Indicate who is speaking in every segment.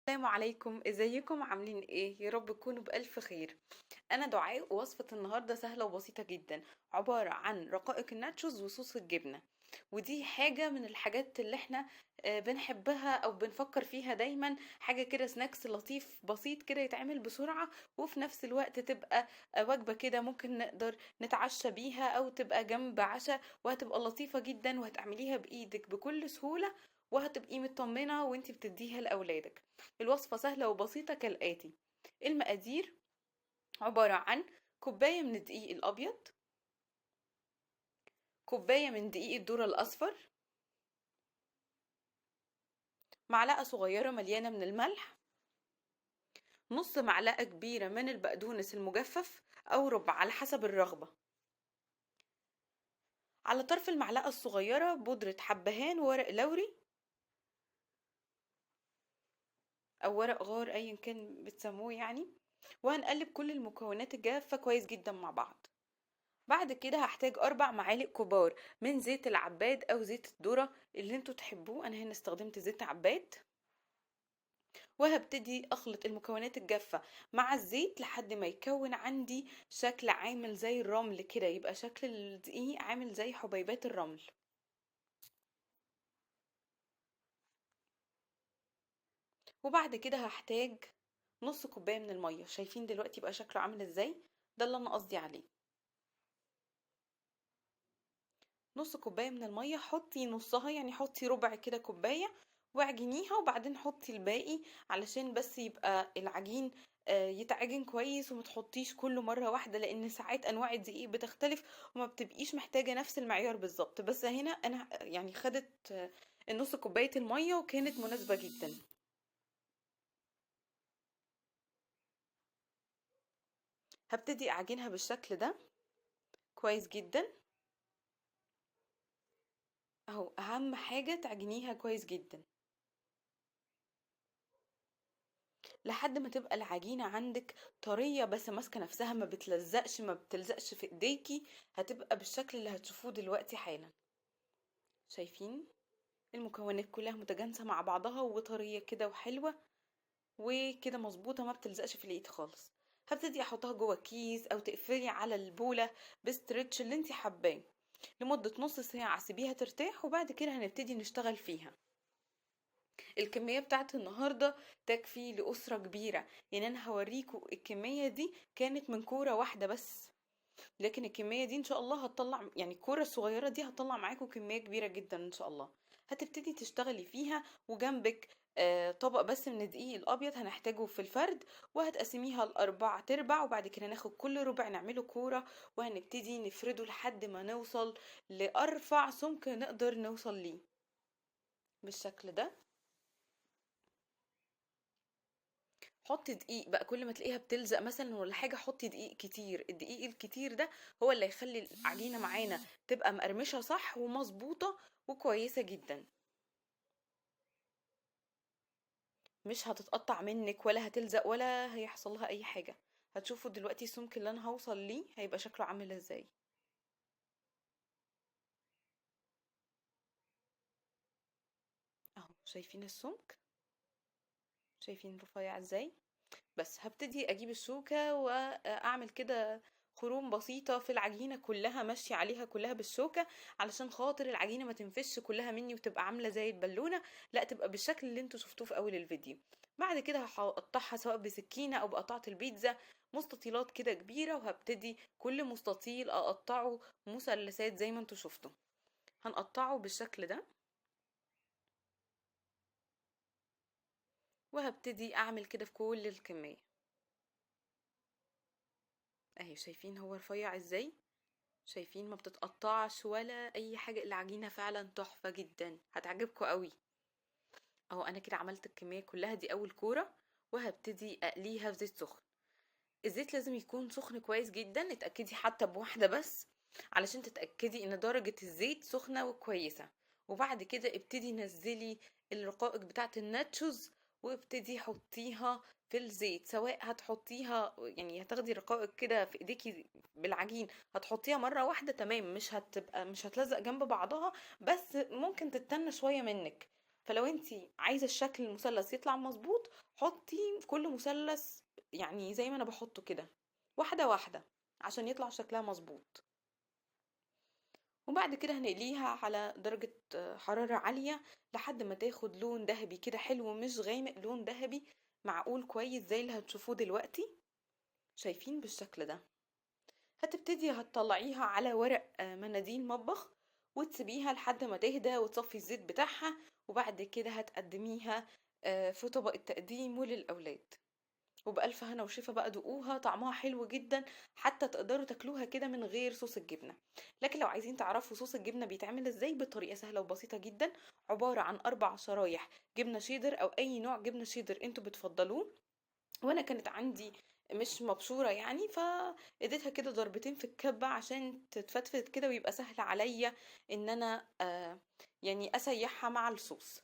Speaker 1: السلام عليكم، ازيكم عاملين ايه؟ يا رب تكونوا بألف خير. انا دعاء، ووصفة النهاردة سهلة وبسيطة جدا، عبارة عن رقائق الناتشوز وصوص الجبنة. ودي حاجة من الحاجات اللي احنا بنحبها او بنفكر فيها دايما، حاجة كده سناكس لطيف بسيط كده يتعمل بسرعة، وفي نفس الوقت تبقى وجبة كده ممكن نقدر نتعشى بيها او تبقى جنب عشاء، وهتبقى لطيفة جدا وهتعمليها بإيدك بكل سهولة، وهتبقي مطمنة وانتي بتديها لأولادك. الوصفة سهلة وبسيطة كالآتي: المقادير عبارة عن كوباية من الدقيق الأبيض، كوباية من دقيق الذرة الأصفر، معلقة صغيرة مليانة من الملح، نص معلقة كبيرة من البقدونس المجفف أو ربع على حسب الرغبة، على طرف المعلقة الصغيرة بودرة حبهان وورق لوري أو ورق غار أيا كان بتسموه يعني. وهنقلب كل المكونات الجافة كويس جدا مع بعض. بعد كده هحتاج 4 معالق كبار من زيت العباد او زيت الذرة اللي انتوا تحبوه، انا هنا استخدمت زيت عباد. وهبتدي اخلط المكونات الجافة مع الزيت لحد ما يكون عندي شكل عامل زي الرمل كده، يبقى شكل الدقيق عامل زي حبيبات الرمل. وبعد كده هحتاج نص كوباية من المية. شايفين دلوقتي بقى شكله عامل ازاي؟ ده اللي انا قصدي عليه. نص كوباية من المية، حطي نصها يعني حطي ربع كده كوباية واعجنيها، وبعدين حطي الباقي علشان بس يبقى العجين يتعجن كويس، وما تحطيش كله مرة واحدة، لان ساعات انواع الدقيق بتختلف وما بتبقيش محتاجة نفس المعيار بالظبط. بس هنا انا يعني خدت النص كوباية المية وكانت مناسبة جدا. هبتدي اعجنها بالشكل ده كويس جدا اهو. اهم حاجة تعجنيها كويس جدا لحد ما تبقى العجينة عندك طرية بس ماسكة نفسها، ما بتلزقش ما بتلزقش في ايديكي. هتبقى بالشكل اللي هتشوفوه دلوقتي حالا. شايفين المكونات كلها متجانسة مع بعضها وطرية كده وحلوة وكده مظبوطة، ما بتلزقش في الايد خالص. هبتدي احطها جوه كيس او تقفلي على البولة بستريتش اللي انت حباه لمدة نص ساعة. سيبيها ترتاح وبعد كده هنبتدي نشتغل فيها. الكمية بتاعت النهاردة تكفي لأسرة كبيرة، يعني أنا هوريكم الكمية دي كانت من كورة واحدة بس، لكن الكمية دي إن شاء الله هتطلع، يعني الكورة الصغيرة دي هتطلع معاكم كمية كبيرة جدا إن شاء الله. هتبتدي تشتغلي فيها وجنبك طبق بس من الدقيق الأبيض هنحتاجه في الفرد، وهتقسميها لأربع تربع، وبعد كده ناخد كل ربع نعمله كورة، وهنبتدي نفرده لحد ما نوصل لأرفع سمك نقدر نوصل ليه بالشكل ده. حطي دقيق بقى كل ما تلاقيها بتلزق مثلا ولا حاجه، حطي دقيق كتير. الدقيق الكتير ده هو اللي هيخلي العجينه معانا تبقى مقرمشه صح ومظبوطه وكويسه جدا، مش هتتقطع منك ولا هتلزق ولا هيحصل لها اي حاجه. هتشوفوا دلوقتي السمك اللي انا هوصل ليه هيبقى شكله عامل ازاي. اهو شايفين السمك؟ شايفين رفيع ازاي؟ بس هبتدي اجيب الشوكة واعمل كده خروم بسيطة في العجينة كلها، ماشية عليها كلها بالشوكة علشان خاطر العجينة ما تنفش كلها مني وتبقى عاملة زي البالونة، لا تبقى بالشكل اللي انتوا شفتوه في اول الفيديو. بعد كده هقطعها سواء بسكينة او بقطعة البيتزا مستطيلات كده كبيرة، وهبتدي كل مستطيل اقطعه مثلثات زي ما انتوا شفتوا. هنقطعه بالشكل ده، وهبتدي اعمل كده في كل الكمية اهي. شايفين هو رفيع ازاي؟ شايفين ما بتتقطعش ولا اي حاجة. العجينة فعلا تحفة جدا، هتعجبكم قوي. اهو انا كده عملت الكمية كلها، دي اول كورة، وهبتدي اقليها في زيت سخن. الزيت لازم يكون سخن كويس جدا، اتأكدي حتى بواحدة بس علشان تتأكدي ان درجة الزيت سخنة وكويسة. وبعد كده ابتدي نزلي الرقائق بتاعة الناتشوز وابتدي حطيها في الزيت، سواء هتحطيها يعني هتاخدي رقائق كده في ايديكي بالعجين هتحطيها مرة واحدة تمام، مش هتبقى مش هتلزق جنب بعضها، بس ممكن تتنى شوية منك. فلو انت عايزة الشكل المثلث يطلع مظبوط، حطي في كل مثلث يعني زي ما انا بحطه كده، واحدة واحدة، عشان يطلع شكلها مظبوط. وبعد كده هنقليها على درجة حرارة عالية لحد ما تاخد لون ذهبي كده حلو، مش غامق، لون ذهبي معقول كويس زي اللي هتشوفوه دلوقتي. شايفين بالشكل ده؟ هتبتدي هتطلعيها على ورق مناديل مطبخ، وتسيبيها لحد ما تهدى وتصفي الزيت بتاعها. وبعد كده هتقدميها في طبق التقديم وللأولاد. وبألف هنا وشفا بقى، دوقوها طعمها حلو جدا، حتى تقدروا تاكلوها كده من غير صوص الجبنة. لكن لو عايزين تعرفوا صوص الجبنة بيتعمل ازاي بطريقة سهلة وبسيطة جدا، عبارة عن 4 شرايح جبنة شيدر أو أي نوع جبنة شيدر انتوا بتفضلوه. وانا كانت عندي مش مبشورة يعني، فاديتها كده ضربتين في الكبة عشان تتفتفت كده ويبقى سهل عليا ان انا يعني اسيحها مع الصوص.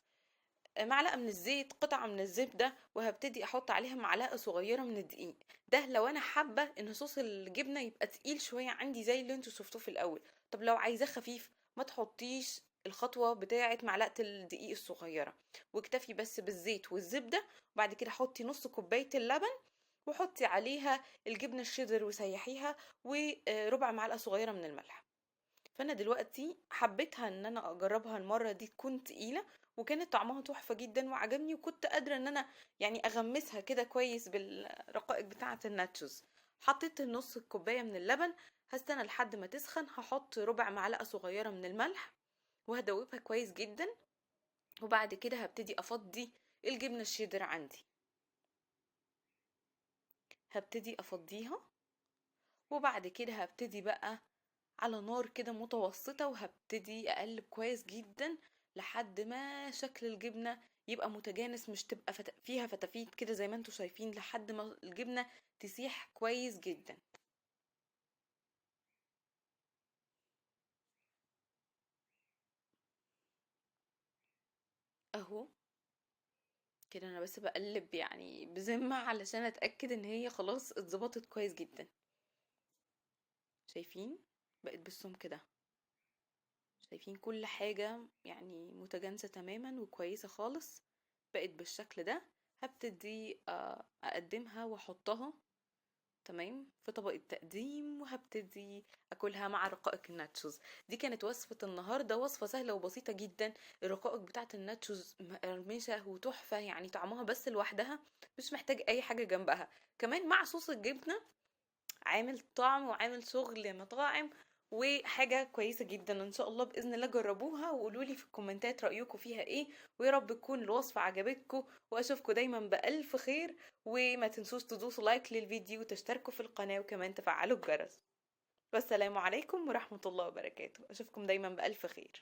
Speaker 1: معلقة من الزيت، قطعة من الزبدة، وهبتدي احط عليها معلقة صغيرة من الدقيق. ده لو انا حابة ان صوص الجبنة يبقى تقيل شوية عندي زي اللي انتوا شفتوه في الاول. طب لو عايزاه خفيف ما تحطيش الخطوة بتاعة معلقة الدقيق الصغيرة، واكتفي بس بالزيت والزبدة. وبعد كده حطي نص كوباية اللبن، وحطي عليها الجبنة الشيدر وسيحيها، وربع معلقة صغيرة من الملح. فانا دلوقتي حبيتها ان انا اجربها المرة دي تكون تقيلة، وكانت طعمها تحفة جدا وعجبني، وكنت قادرة ان انا يعني اغمسها كده كويس بالرقائق بتاعة الناتشوز. حطيت نص الكوباية من اللبن، هستنى لحد ما تسخن، هحط ربع معلقة صغيرة من الملح، وهدوبها كويس جدا. وبعد كده هبتدي افضي الجبنة الشيدر عندي، هبتدي افضيها. وبعد كده هبتدي بقى على نار كده متوسطة، وهبتدي اقلب كويس جدا لحد ما شكل الجبنة يبقى متجانس، مش تبقى فيها فتافيت كده زي ما انتوا شايفين، لحد ما الجبنة تسيح كويس جدا. اهو كده انا بس بقلب يعني بذمة علشان اتأكد ان هي خلاص اتظبطت كويس جدا. شايفين بقت بالسمك كده؟ شايفين كل حاجة يعني متجانسة تماما وكويسة خالص، بقت بالشكل ده. هبتدي اقدمها واحطها تمام في طبق التقديم، وهبتدي اكلها مع رقائق الناتشوز. دي كانت وصفة النهاردة، وصفة سهلة وبسيطة جدا. الرقائق بتاعت الناتشوز مقرمشة وتحفة، يعني طعمها بس لوحدها مش محتاج اي حاجة جنبها. كمان مع صوص الجبنة عامل طعم وعامل شغل مطاعم، وحاجة كويسة جدا. ان شاء الله بإذن الله جربوها وقولوا لي في الكومنتات رأيكم فيها ايه، ويا رب تكون الوصفة عجبتكم، واشوفكم دايما بألف خير. وما تنسوش تدوسوا لايك للفيديو وتشتركوا في القناة وكمان تفعلوا الجرس. والسلام عليكم ورحمة الله وبركاته، اشوفكم دايما بألف خير.